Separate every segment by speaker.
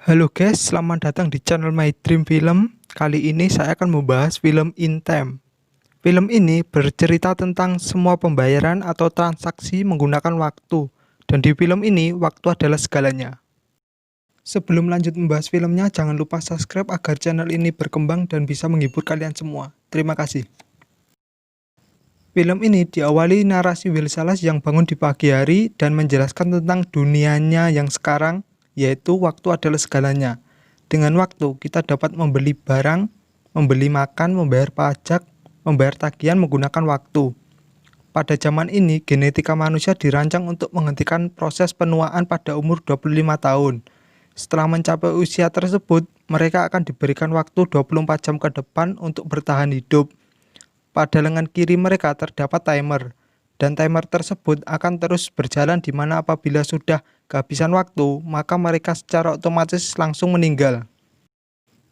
Speaker 1: Halo guys, selamat datang di channel My Dream Film. Kali ini saya akan membahas film In Time. Film ini bercerita tentang semua pembayaran atau transaksi menggunakan waktu. Dan di film ini, waktu adalah segalanya. Sebelum lanjut membahas filmnya, jangan lupa subscribe agar channel ini berkembang dan bisa menghibur kalian semua. Terima kasih. Film ini diawali narasi Will Salas yang bangun di pagi hari dan menjelaskan tentang dunianya yang sekarang, yaitu waktu adalah segalanya. Dengan waktu, kita dapat membeli barang, membeli makan, membayar pajak, membayar tagihan menggunakan waktu. Pada zaman ini, genetika manusia dirancang untuk menghentikan proses penuaan pada umur 25 tahun. Setelah mencapai usia tersebut, mereka akan diberikan waktu 24 jam ke depan untuk bertahan hidup. Pada lengan kiri mereka terdapat timer, dan timer tersebut akan terus berjalan di mana apabila sudah kehabisan waktu, maka mereka secara otomatis langsung meninggal.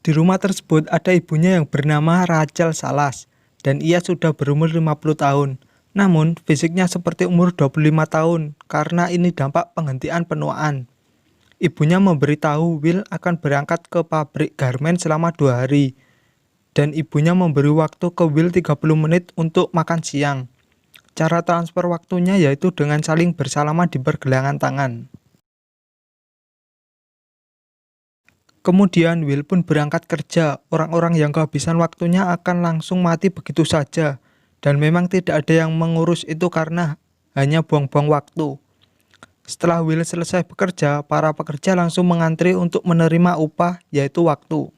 Speaker 1: Di rumah tersebut ada ibunya yang bernama Rachel Salas, dan ia sudah berumur 50 tahun. Namun, fisiknya seperti umur 25 tahun, karena ini dampak penghentian penuaan. Ibunya memberitahu Will akan berangkat ke pabrik garmen selama 2 hari, dan ibunya memberi waktu ke Will 30 menit untuk makan siang. Cara transfer waktunya yaitu dengan saling bersalaman di pergelangan tangan. Kemudian Will pun berangkat kerja. Orang-orang yang kehabisan waktunya akan langsung mati begitu saja. Dan memang tidak ada yang mengurus itu karena hanya buang-buang waktu. Setelah Will selesai bekerja, para pekerja langsung mengantri untuk menerima upah, yaitu waktu.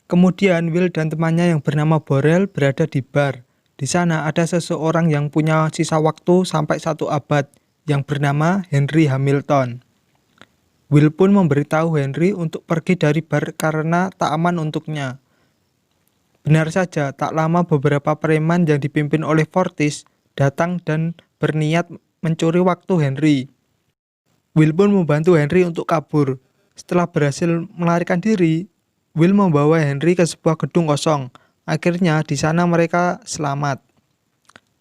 Speaker 1: Kemudian Will dan temannya yang bernama Borel berada di bar. Di sana ada seseorang yang punya sisa waktu sampai 1 abad, yang bernama Henry Hamilton. Will pun memberitahu Henry untuk pergi dari bar karena tak aman untuknya. Benar saja, tak lama beberapa preman yang dipimpin oleh Fortis datang dan berniat mencuri waktu Henry. Will pun membantu Henry untuk kabur. Setelah berhasil melarikan diri, Will membawa Henry ke sebuah gedung kosong. Akhirnya di sana mereka selamat.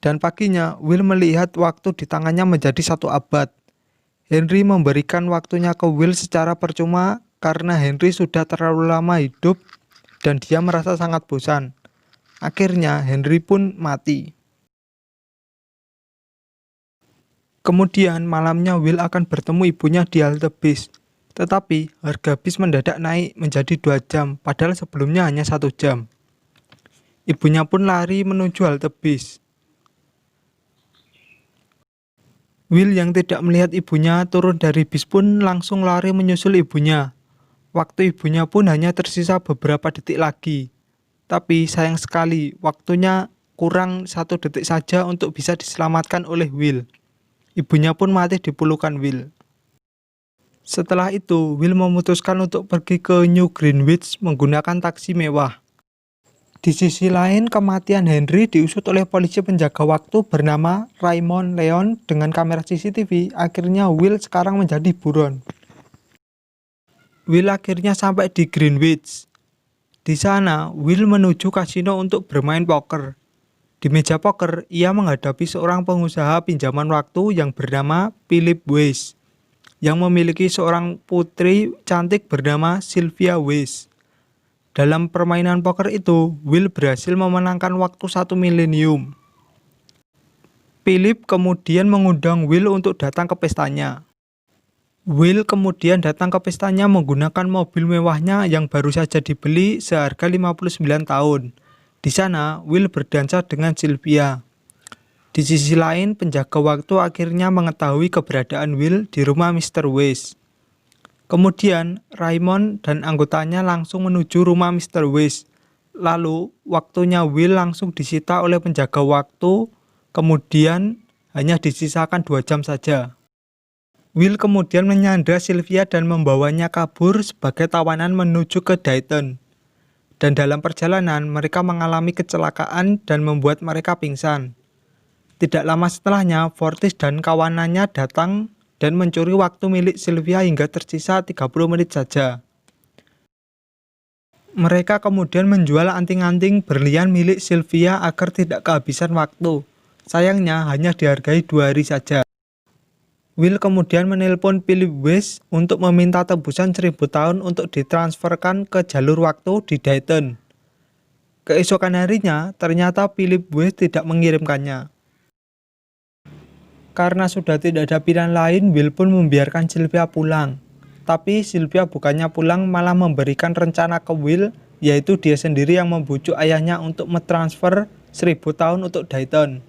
Speaker 1: Dan paginya Will melihat waktu di tangannya menjadi 1 abad. Henry memberikan waktunya ke Will secara percuma karena Henry sudah terlalu lama hidup dan dia merasa sangat bosan. Akhirnya Henry pun mati. Kemudian malamnya Will akan bertemu ibunya di halte bis. Tetapi harga bis mendadak naik menjadi 2 jam, padahal sebelumnya hanya 1 jam. Ibunya pun lari menuju halte bis. Will yang tidak melihat ibunya turun dari bis pun langsung lari menyusul ibunya. Waktu ibunya pun hanya tersisa beberapa detik lagi. Tapi sayang sekali, waktunya kurang 1 detik saja untuk bisa diselamatkan oleh Will. Ibunya pun mati di pelukan Will. Setelah itu, Will memutuskan untuk pergi ke New Greenwich menggunakan taksi mewah. Di sisi lain, kematian Henry diusut oleh polisi penjaga waktu bernama Raymond Leon dengan kamera CCTV. Akhirnya Will sekarang menjadi buron. Will akhirnya sampai di Greenwich. Di sana, Will menuju kasino untuk bermain poker. Di meja poker, ia menghadapi seorang pengusaha pinjaman waktu yang bernama Philip Weiss, yang memiliki seorang putri cantik bernama Sylvia Weiss. Dalam permainan poker itu, Will berhasil memenangkan waktu 1 milenium. Philip kemudian mengundang Will untuk datang ke pestanya. Will kemudian datang ke pestanya menggunakan mobil mewahnya yang baru saja dibeli seharga 59 tahun. Di sana, Will berdansa dengan Sylvia. Di sisi lain, penjaga waktu akhirnya mengetahui keberadaan Will di rumah Mr. Weiss. Kemudian, Raymond dan anggotanya langsung menuju rumah Mr. Weiss. Lalu, waktunya Will langsung disita oleh penjaga waktu, kemudian hanya disisakan 2 jam saja. Will kemudian menyandra Sylvia dan membawanya kabur sebagai tawanan menuju ke Dayton. Dan dalam perjalanan, mereka mengalami kecelakaan dan membuat mereka pingsan. Tidak lama setelahnya, Fortis dan kawanannya datang dan mencuri waktu milik Sylvia hingga tersisa 30 menit saja. Mereka kemudian menjual anting-anting berlian milik Sylvia agar tidak kehabisan waktu. Sayangnya hanya dihargai 2 hari saja. Will kemudian menelpon Philip West untuk meminta tebusan 1000 tahun untuk ditransferkan ke jalur waktu di Dayton. Keesokan harinya, ternyata Philip West tidak mengirimkannya. Karena sudah tidak ada pilihan lain, Will pun membiarkan Sylvia pulang. Tapi Sylvia bukannya pulang, malah memberikan rencana ke Will, yaitu dia sendiri yang membujuk ayahnya untuk mentransfer 1000 tahun untuk Dayton.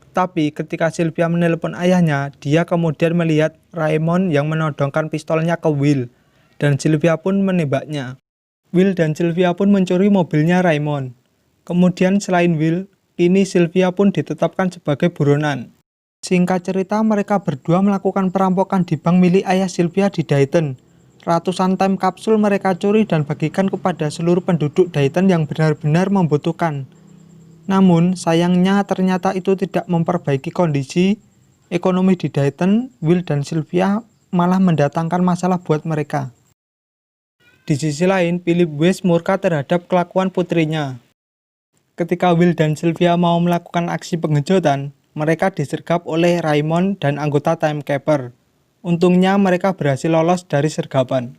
Speaker 1: Tapi ketika Sylvia menelpon ayahnya, dia kemudian melihat Raymond yang menodongkan pistolnya ke Will, dan Sylvia pun menembaknya. Will dan Sylvia pun mencuri mobilnya Raymond. Kemudian selain Will, kini Sylvia pun ditetapkan sebagai buronan. Singkat cerita, mereka berdua melakukan perampokan di bank milik ayah Sylvia di Dayton. Ratusan time kapsul mereka curi dan bagikan kepada seluruh penduduk Dayton yang benar-benar membutuhkan. Namun, sayangnya ternyata itu tidak memperbaiki kondisi ekonomi di Dayton. Will dan Sylvia malah mendatangkan masalah buat mereka. Di sisi lain, Philip West murka terhadap kelakuan putrinya. Ketika Will dan Sylvia mau melakukan aksi pengejutan, mereka disergap oleh Raymond dan anggota Timekeeper. Untungnya mereka berhasil lolos dari sergapan.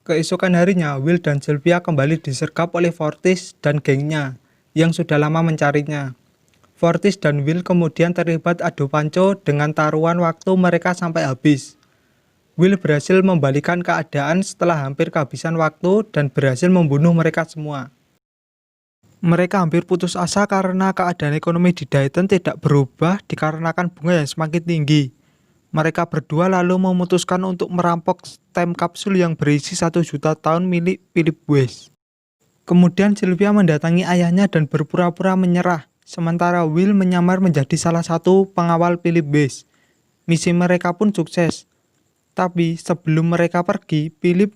Speaker 1: Keesokan harinya, Will dan Sylvia kembali disergap oleh Fortis dan gengnya yang sudah lama mencarinya. Fortis dan Will kemudian terlibat adu panco dengan taruhan waktu mereka sampai habis. Will berhasil membalikan keadaan setelah hampir kehabisan waktu dan berhasil membunuh mereka semua. Mereka hampir putus asa karena keadaan ekonomi di Dayton tidak berubah dikarenakan bunga yang semakin tinggi. Mereka berdua lalu memutuskan untuk merampok time kapsul yang berisi 1 juta tahun milik Philip West. Kemudian Sylvia mendatangi ayahnya dan berpura-pura menyerah, sementara Will menyamar menjadi salah satu pengawal Philip West. Misi mereka pun sukses. Tapi sebelum mereka pergi, Philip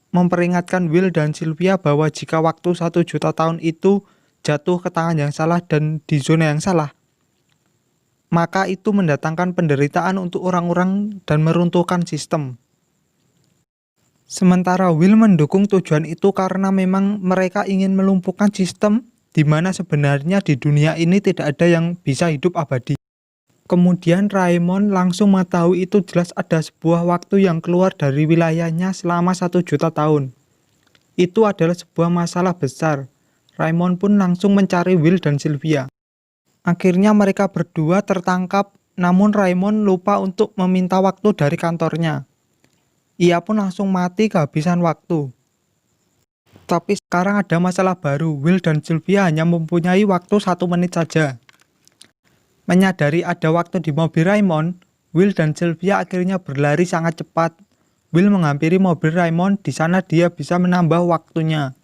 Speaker 1: memperingatkan Will dan Sylvia bahwa jika waktu 1 juta tahun itu jatuh ke tangan yang salah dan di zona yang salah, maka itu mendatangkan penderitaan untuk orang-orang dan meruntuhkan sistem. Sementara Will mendukung tujuan itu karena memang mereka ingin melumpuhkan sistem di mana sebenarnya di dunia ini tidak ada yang bisa hidup abadi. Kemudian Raymond langsung mengetahui itu jelas ada sebuah waktu yang keluar dari wilayahnya selama 1 juta tahun. Itu adalah sebuah masalah besar. Raymond pun langsung mencari Will dan Sylvia. Akhirnya mereka berdua tertangkap, namun Raymond lupa untuk meminta waktu dari kantornya. Ia pun langsung mati kehabisan waktu. Tapi sekarang ada masalah baru, Will dan Sylvia hanya mempunyai waktu 1 menit saja. Menyadari ada waktu di mobil Raymond, Will dan Sylvia akhirnya berlari sangat cepat. Will menghampiri mobil Raymond, di sana dia bisa menambah waktunya.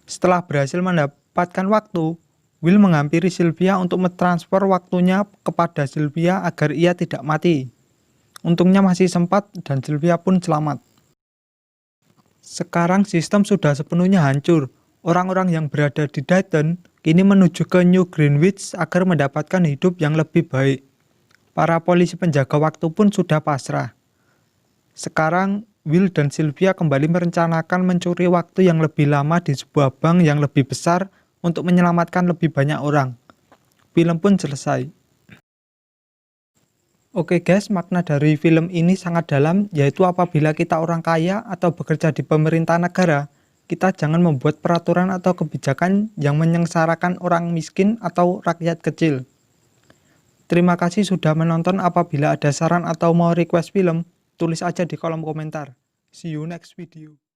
Speaker 1: Setelah berhasil mendapatkan waktu, Will menghampiri Sylvia untuk mentransfer waktunya kepada Sylvia agar ia tidak mati. Untungnya masih sempat dan Sylvia pun selamat. Sekarang sistem sudah sepenuhnya hancur. Orang-orang yang berada di Dayton kini menuju ke New Greenwich agar mendapatkan hidup yang lebih baik. Para polisi penjaga waktu pun sudah pasrah. Sekarang Will dan Sylvia kembali merencanakan mencuri waktu yang lebih lama di sebuah bank yang lebih besar untuk menyelamatkan lebih banyak orang. Film pun selesai. Oke guys, makna dari film ini sangat dalam, yaitu apabila kita orang kaya atau bekerja di pemerintah negara, kita jangan membuat peraturan atau kebijakan yang menyengsarakan orang miskin atau rakyat kecil. Terima kasih sudah menonton. Apabila ada saran atau mau request film, tulis aja di kolom komentar. See you next video.